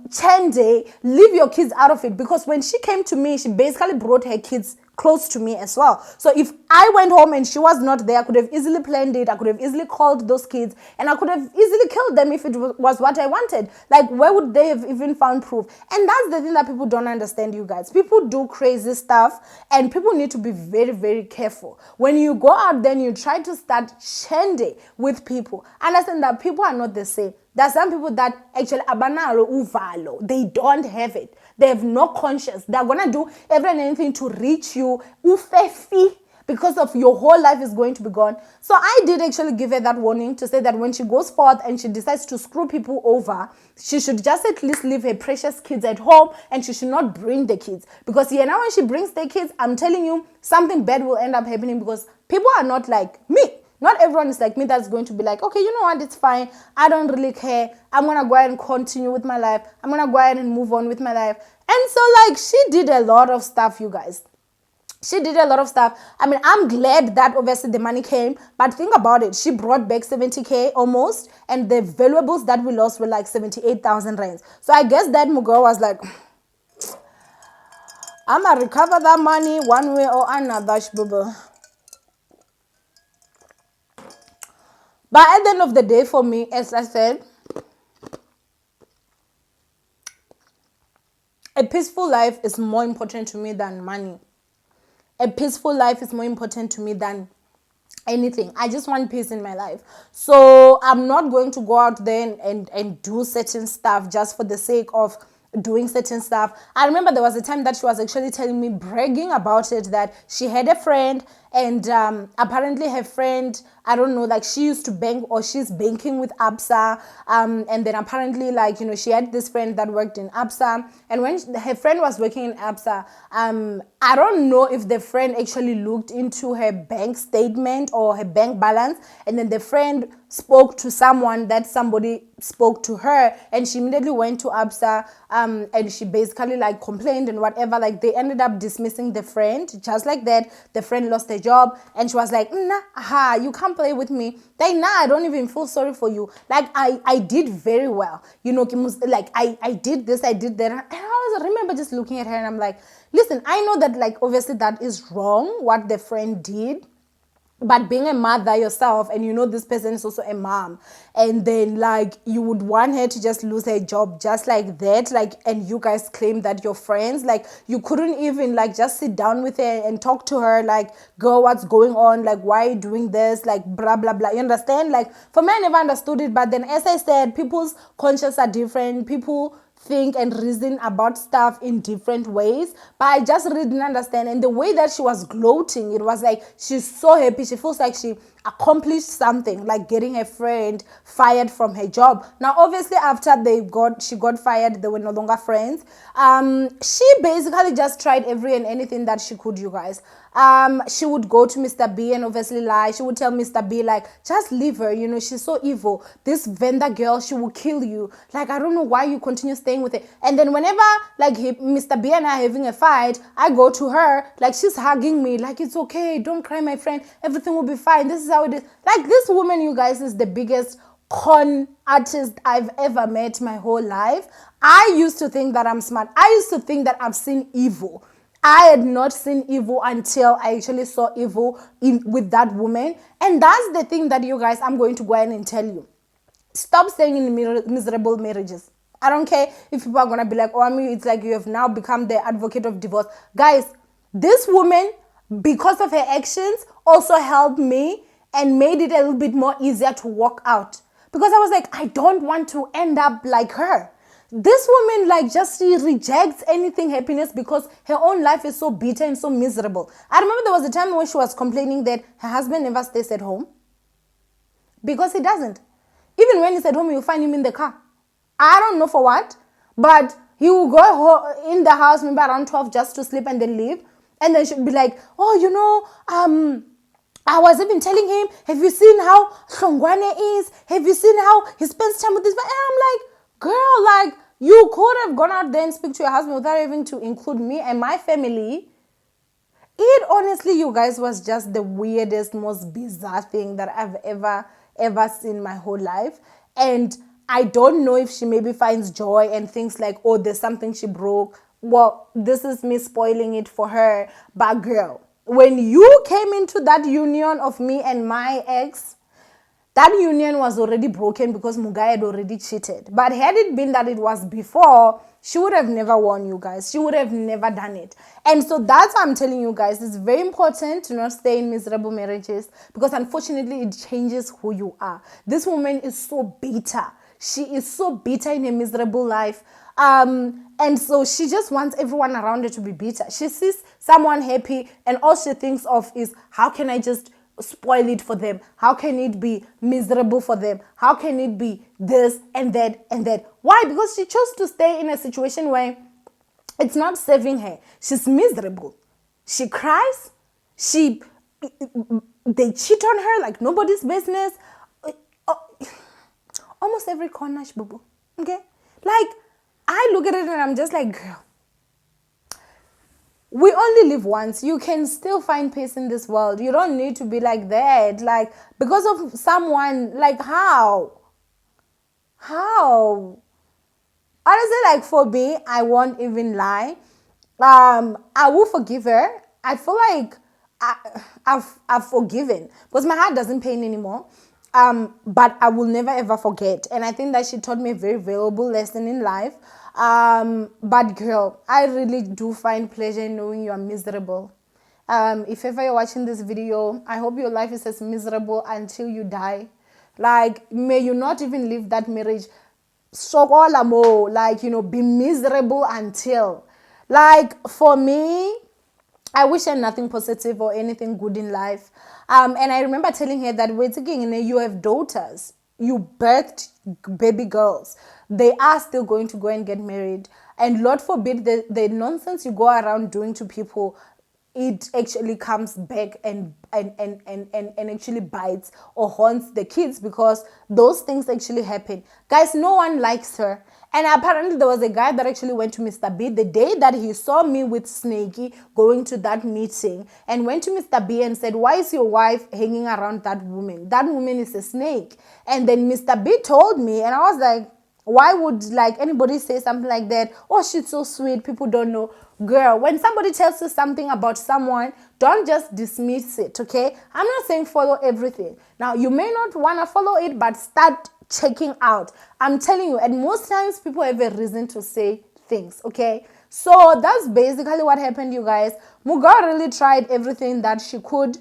chende, leave your kids out of it. Because when she came to me, she basically brought her kids close to me as well. So if I went home and she was not there, I could have easily planned it. I could have easily called those kids, and I could have easily killed them if it was what I wanted. Like, where would they have even found proof? And that's the thing that people don't understand, you guys. People do crazy stuff, and people need to be very, very careful. When you go out there and you try to start shendy with people, understand that people are not the same. There are some people that actually abanalo uvalo. They don't have it. They have no conscience. They're gonna do every and anything to reach you. Ufefi, because of your whole life is going to be gone. So I did actually give her that warning to say that when she goes forth and she decides to screw people over, she should just at least leave her precious kids at home, and she should not bring the kids. Because now when she brings the kids, I'm telling you, something bad will end up happening, because people are not like me. Not everyone is like me that's going to be like, okay, you know what, it's fine. I don't really care. I'm going to go ahead and continue with my life. I'm going to go ahead and move on with my life. And so, like, she did a lot of stuff, you guys. She did a lot of stuff. I mean, I'm glad that obviously the money came. But think about it. She brought back 70K almost. And the valuables that we lost were like 78,000 rands. So I guess that Mugo was like, I'm going to recover that money one way or another, shbubu. But at the end of the day, for me, as I said, a peaceful life is more important to me than money. A peaceful life is more important to me than anything. I just want peace in my life. So I'm not going to go out there and do certain stuff just for the sake of doing certain stuff. I remember there was a time that she was actually telling me, bragging about it, that she had a friend, and apparently her friend, I don't know, like she used to bank, or she's banking with Absa, and then apparently, like, she had this friend that worked in Absa, and when her friend was working in Absa, I don't know if the friend actually looked into her bank statement or her bank balance, and then the friend spoke to someone, that somebody spoke to her, and she immediately went to Absa, and she basically like complained and whatever. Like, they ended up dismissing the friend just like that. The friend lost her job, and she was like, nah, you can't play with me. Like, nah, I don't even feel sorry for you. Like, I did very well, like I did this, I did that, and I remember just looking at her, and I'm like, listen, I know that, like, obviously that is wrong what the friend did. But being a mother yourself, and this person is also a mom, and then like you would want her to just lose her job just like that, like, and you guys claim that you're friends, like you couldn't even like just sit down with her and talk to her, like, girl, what's going on, like, why are you doing this, like, blah blah blah, you understand? Like, for me, I never understood it. But then, as I said, people's conscience are different. People think and reason about stuff in different ways, but I just really didn't understand. And the way that she was gloating, it was like she's so happy. She feels like she accomplished something, like getting a friend fired from her job. Now, obviously, after she got fired, they were no longer friends. She basically just tried every and anything that she could, you guys. She would go to Mr. B and obviously lie. She would tell Mr. B, like, just leave her, she's so evil. This vendor girl, she will kill you. Like, I don't know why you continue staying with it. And then whenever, like, Mr. B and I are having a fight, I go to her, like, she's hugging me, like, it's okay, don't cry, my friend, everything will be fine, this is how it is. Like, this woman, you guys, is the biggest con artist I've ever met my whole life. I used to think that I'm smart. I used to think that I've seen evil. I had not seen evil until I actually saw evil with that woman. And that's the thing that, you guys, I'm going to go ahead and tell you. Stop staying in miserable marriages. I don't care if people are going to be like, Owamie, it's like you have now become the advocate of divorce. Guys, this woman, because of her actions, also helped me and made it a little bit more easier to walk out. Because I was like, I don't want to end up like her. This woman, like, just she rejects anything happiness because her own life is so bitter and so miserable. I remember there was a time when she was complaining that her husband never stays at home. Because he doesn't. Even when he's at home, you'll find him in the car. I don't know for what, but he will go in the house maybe around 12 just to sleep and then leave. And then she'll be like, oh, I was even telling him, have you seen how Hlongwane is? Have you seen how he spends time with this man? And I'm like, girl, like, you could have gone out there and speak to your husband without having to include me and my family. It honestly, you guys, was just the weirdest, most bizarre thing that I've ever seen my whole life. And I don't know if she maybe finds joy and thinks like, oh, there's something she broke. Well, this is me spoiling it for her. But girl, when you came into that union of me and my ex, that union was already broken because Mugai had already cheated. But had it been that it was before, she would have never won, you guys. She would have never done it. And so that's why I'm telling you guys, it's very important to not stay in miserable marriages because unfortunately it changes who you are. This woman is so bitter. She is so bitter in her miserable life. And so she just wants everyone around her to be bitter. She sees someone happy and all she thinks of is, how can I just spoil it for them? How can it be miserable for them? How can it be this and that and that? Why? Because she chose to stay in a situation where it's not serving her. She's miserable. She cries. They cheat on her like nobody's business. Almost every corner, boo. Okay? Like, I look at it and I'm just like, girl, we only live once. You can still find peace in this world. You don't need to be like that. Like, because of someone, like, how? Honestly, like, for me, I won't even lie. I will forgive her. I feel like I've forgiven because my heart doesn't pain anymore. But I will never ever forget. And I think that she taught me a very valuable lesson in life. But girl, I really do find pleasure in knowing you are miserable. If ever you're watching this video, I hope your life is as miserable until you die. Like, may you not even leave that marriage. Like, be miserable until. Like, for me, I wish her nothing positive or anything good in life. And I remember telling her that you have daughters. You birthed baby girls. They are still going to go and get married. And Lord forbid the nonsense you go around doing to people, it actually comes back and actually bites or haunts the kids because those things actually happen. Guys, no one likes her. And apparently there was a guy that actually went to Mr. B the day that he saw me with Snakey going to that meeting and went to Mr. B and said, why is your wife hanging around that woman? That woman is a snake. And then Mr. B told me and I was like, why would like anybody say something like that? Oh, she's so sweet. People don't know. Girl, when somebody tells you something about someone, don't just dismiss it, okay? I'm not saying follow everything. Now, you may not want to follow it, but start checking out. I'm telling you, and most times people have a reason to say things, okay? So that's basically what happened, you guys. Muga really tried everything that she could.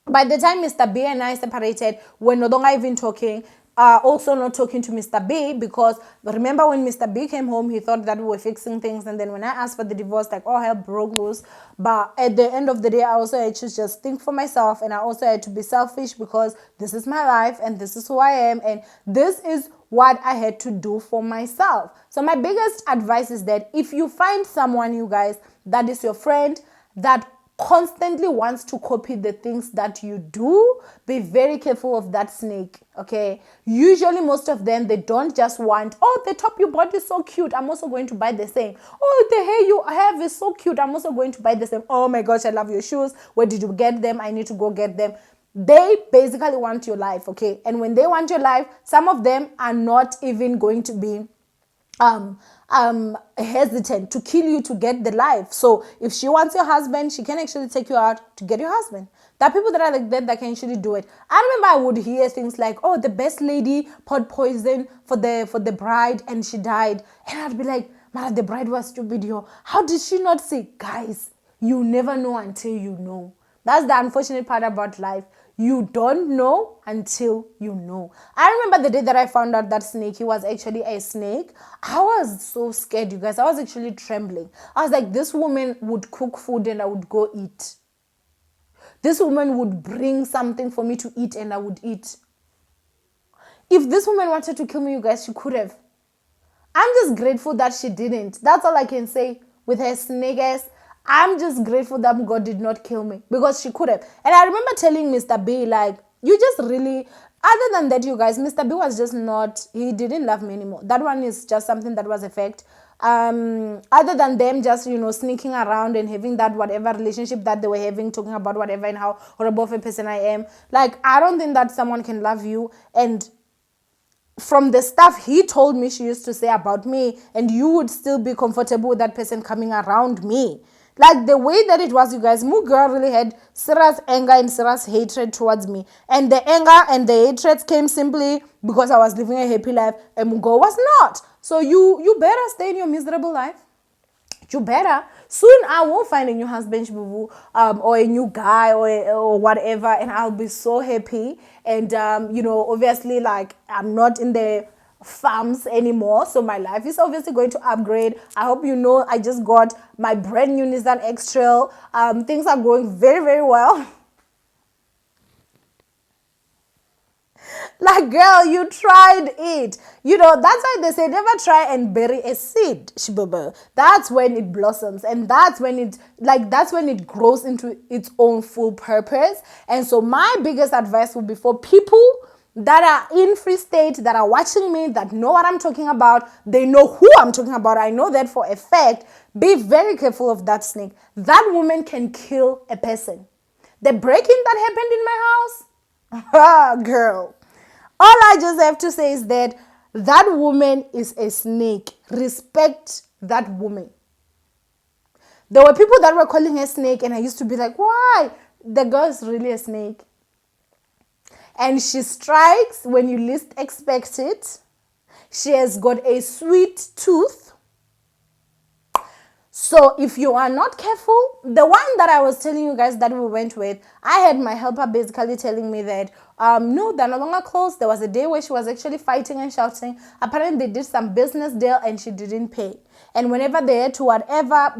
By the time Mr. B and I separated, we're no longer even talking. Also not talking to Mr. B, because remember when Mr. B came home, he thought that we were fixing things, and then when I asked for the divorce, like, oh, hell broke loose. But at the end of the day, I also had to just think for myself, and I also had to be selfish, because this is my life and this is who I am, and this is what I had to do for myself. So my biggest advice is that if you find someone, you guys, that is your friend, that constantly wants to copy the things that you do, be very careful of that snake. Okay, usually most of them, they don't just want, oh, the top you bought is so cute, I'm also going to buy the same. Oh, the hair you have is so cute, I'm also going to buy the same. Oh my gosh, I love your shoes, where did you get them? I need to go get them. They basically want your life. Okay, and when they want your life, some of them are not even going to be hesitant to kill you to get the life. So if she wants your husband, she can actually take you out to get your husband. There are people that are like that can actually do it. I remember I would hear things like, oh, the best lady poured poison for the bride and she died, and I'd be like, man, the bride was stupid, yo. How did she not see? Guys, you never know until you know. That's the unfortunate part about life. You don't know until you know. I remember the day that I found out that Snakey was actually a snake. I was so scared, you guys. I was actually trembling. I was like, this woman would cook food and I would go eat. This woman would bring something for me to eat and I would eat. If this woman wanted to kill me, you guys, she could have. I'm just grateful that she didn't. That's all I can say with her snake ass. I'm just grateful that God did not kill me, because she could have. And I remember telling Mr. B, like, you just really, other than that, you guys, Mr. B was just not, he didn't love me anymore. That one is just something that was a fact. Other than them just, sneaking around and having that whatever relationship that they were having, talking about whatever and how horrible of a person I am. Like, I don't think that someone can love you. And from the stuff he told me she used to say about me, and you would still be comfortable with that person coming around me. Like, the way that it was, you guys, Moo girl really had serious anger and serious hatred towards me. And the anger and the hatred came simply because I was living a happy life and Mugo was not. So you better stay in your miserable life. You better. Soon I will find a new husband, or a new guy, or whatever, and I'll be so happy. And obviously, like, I'm not in the farms anymore, so my life is obviously going to upgrade. I hope you know I just got my brand new Nissan X-Trail. Things are going very, very well. Like, girl, you tried it. That's why they say never try and bury a seed. Shibaba. That's when it blossoms, and that's when it grows into its own full purpose. And so my biggest advice would be for people that are in Free State, that are watching me, that know what I'm talking about. They know who I'm talking about. I know that for a fact. Be very careful of that snake. That woman can kill a person. The break-in that happened in my house, girl. All I just have to say is that woman is a snake. Respect that woman. There were people that were calling her snake, and I used to be like, why? The girl is really a snake. And she strikes when you least expect it. She has got a sweet tooth. So if you are not careful, the one that I was telling you guys that we went with, I had my helper basically telling me that, no, they're no longer close. There was a day where she was actually fighting and shouting. Apparently they did some business deal and she didn't pay. And whenever they had to whatever,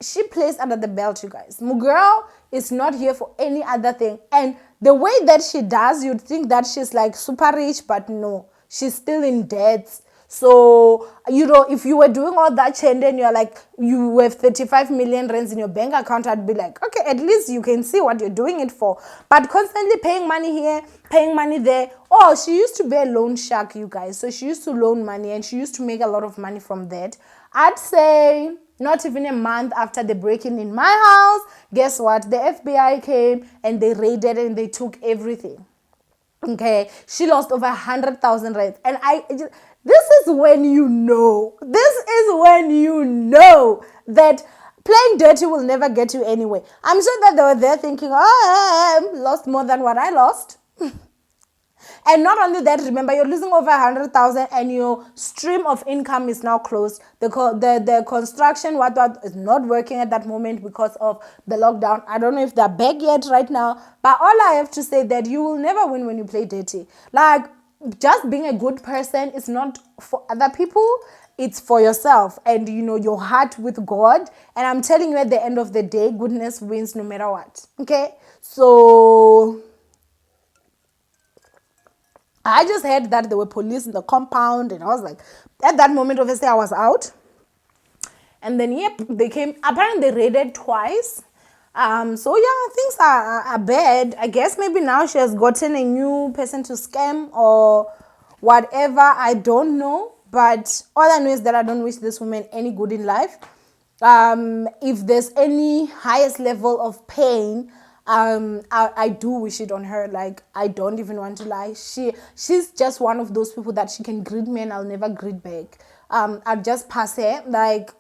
she plays under the belt, you guys. Mugirl is not here for any other thing. And the way that she does, you'd think that she's like super rich, but no, she's still in debt. So, if you were doing all that and then you're like, you have 35 million rands in your bank account, I'd be like, okay, at least you can see what you're doing it for. But constantly paying money here, paying money there. Oh, she used to be a loan shark, you guys. So she used to loan money and she used to make a lot of money from that. I'd say not even a month after the break-in in my house, guess what? The FBI came and they raided and they took everything. Okay, she lost over 100,000 rands. And this is when you know that playing dirty will never get you anywhere. I'm sure that they were there thinking, oh, I lost more than what I lost. And not only that, remember, you're losing over 100,000 and your stream of income is now closed. The construction, what is not working at that moment because of the lockdown. I don't know if they're back yet right now, but all I have to say that you will never win when you play dirty. Like, just being a good person is not for other people, it's for yourself and your heart with God. And I'm telling you, at the end of the day, goodness wins no matter what. Okay, so I just heard that there were police in the compound, and I was like, at that moment, obviously, I was out. And then, yep, they came. Apparently, they raided twice. So yeah, things are bad. I guess maybe now she has gotten a new person to scam or whatever. I don't know. But all I know is that I don't wish this woman any good in life. If there's any highest level of pain, I do wish it on her. Like, I don't even want to lie. She's just one of those people that she can greet me and I'll never greet back. I'll just pass her. Like,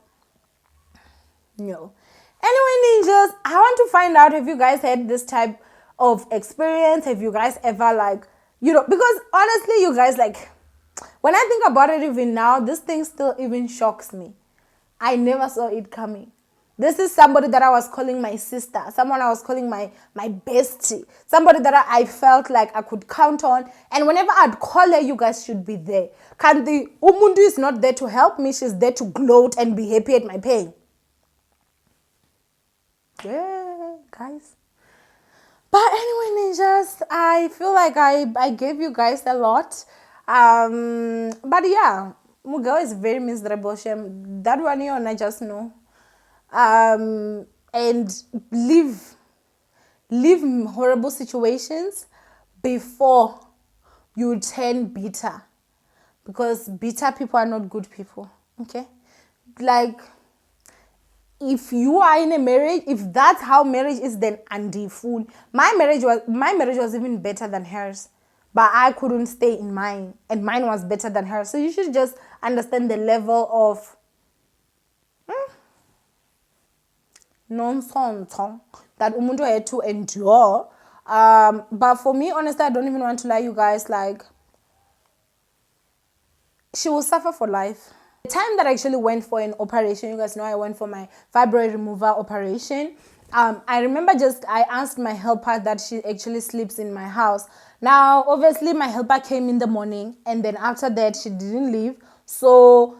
no. Anyway, ninjas, I want to find out, have you guys had this type of experience? Have you guys ever, like, because honestly, you guys, like, when I think about it even now, this thing still even shocks me. I never saw it coming. This is somebody that I was calling my sister, someone I was calling my bestie, somebody that I felt like I could count on. And whenever I'd call her, you guys should be there. Umundu is not there to help me. She's there to gloat and be happy at my pain. Yeah, guys. But anyway, ninjas, I feel like I gave you guys a lot. But yeah, Mugao is very miserable. That one you and I just know. And leave horrible situations before you turn bitter. Because bitter people are not good people. Okay? Like, if you are in a marriage, if that's how marriage is, then Andy fool. My marriage was even better than hers, but I couldn't stay in mine, and mine was better than hers. So you should just understand the level of nonsense that umuntu had to endure. But for me, honestly, I don't even want to lie, you guys. Like, she will suffer for life. The time that I actually went for an operation, you guys know I went for my fibroid removal operation. I remember I asked my helper that she actually sleeps in my house. Now, obviously, my helper came in the morning, and then after that, she didn't leave. So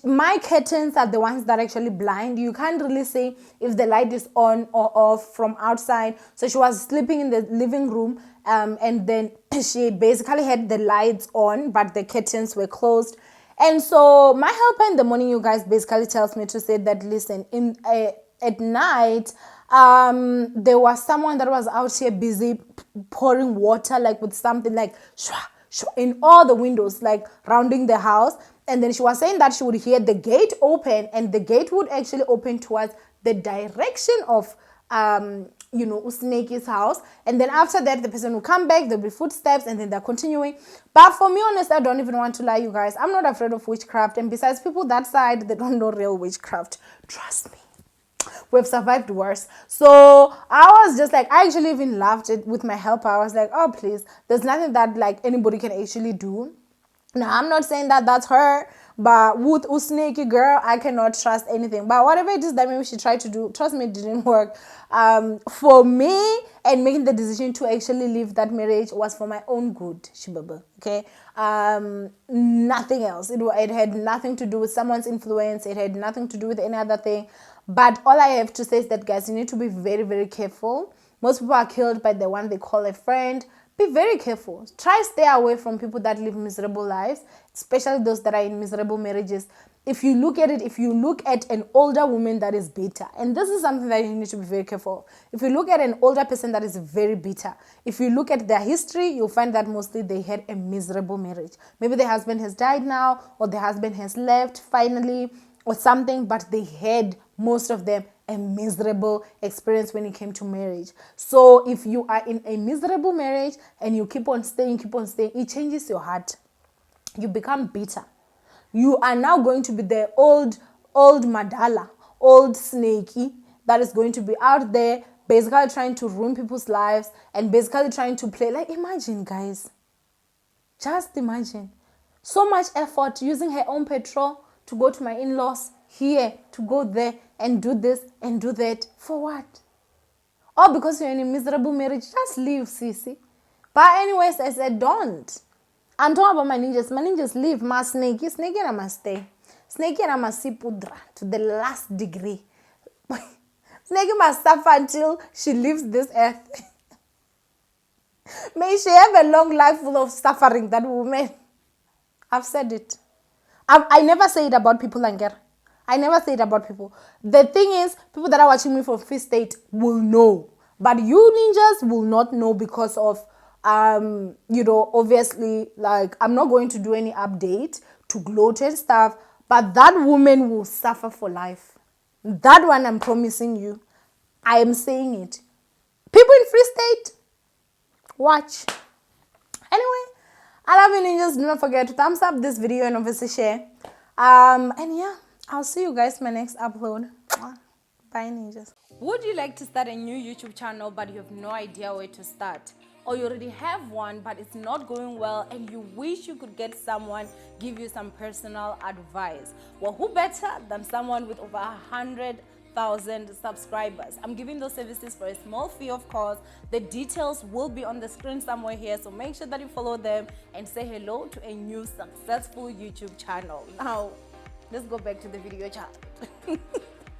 my curtains are the ones that actually blind. You can't really see if the light is on or off from outside. So she was sleeping in the living room, and then she basically had the lights on, but the curtains were closed. And so my helper in the morning, you guys, basically tells me to say that, listen, at night, there was someone that was out here busy pouring water, like with something like in all the windows, like rounding the house. And then she was saying that she would hear the gate open, and the gate would actually open towards the direction of Usneki's house. And then after that, the person will come back, there'll be footsteps, and then they're continuing. But for me, honestly, I don't even want to lie, you guys. I'm not afraid of witchcraft. And besides, people that side, they don't know real witchcraft. Trust me. We've survived worse. So I was just like, I actually even laughed it with my helper. I was like, oh, please, there's nothing that like anybody can actually do. Now, I'm not saying that that's her, but with Usneki girl, I cannot trust anything. But whatever it is that maybe she tried to do, trust me, it didn't work. For me, and making the decision to actually leave that marriage was for my own good, Shibaba. Okay? Nothing else. It had nothing to do with someone's influence. It had nothing to do with any other thing. But all I have to say is that, guys, you need to be very, very careful. Most people are killed by the one they call a friend. Be very careful. Try stay away from people that live miserable lives, especially those that are in miserable marriages. If you look at an older woman that is bitter, and this is something that you need to be very careful. If you look at an older person that is very bitter, if you look at their history, you'll find that mostly they had a miserable marriage. Maybe the husband has died now, or the husband has left finally, or something, but they had, most of them, a miserable experience when it came to marriage. So if you are in a miserable marriage and you keep on staying, it changes your heart. You become bitter. You are now going to be the old madala, old snakey that is going to be out there basically trying to ruin people's lives and basically trying to play. Like, imagine, guys. Just imagine. So much effort using her own petrol to go to my in-laws, here, to go there and do this and do that. For what? Or because you're in a miserable marriage, just leave, Sissy. But anyways, I said, don't. I'm talking about my ninjas. My ninjas leave. My snakey. Snakey and I must stay. Snakey and I must see pudra to the last degree. Snakey must suffer until she leaves this earth. May she have a long life full of suffering, that woman. I've said it. I never say it about people, Langer. I never say it about people. The thing is, people that are watching me from Free State will know. But you ninjas will not know because of, obviously, like, I'm not going to do any update to gloat and stuff. But that woman will suffer for life. That one I'm promising you. I am saying it. People in Free State, watch. Anyway, I love you ninjas. Do not forget to thumbs up this video and obviously share. And yeah, I'll see you guys in my next upload. Bye ninjas. Would you like to start a new YouTube channel but you have no idea where to start? Or you already have one but it's not going well and you wish you could get someone give you some personal advice? Well, who better than someone with over 100,000 subscribers? I'm giving those services for a small fee, of course. The details will be on the screen somewhere here, so make sure that you follow them and say hello to a new successful YouTube channel. Now, let's go back to the video chat.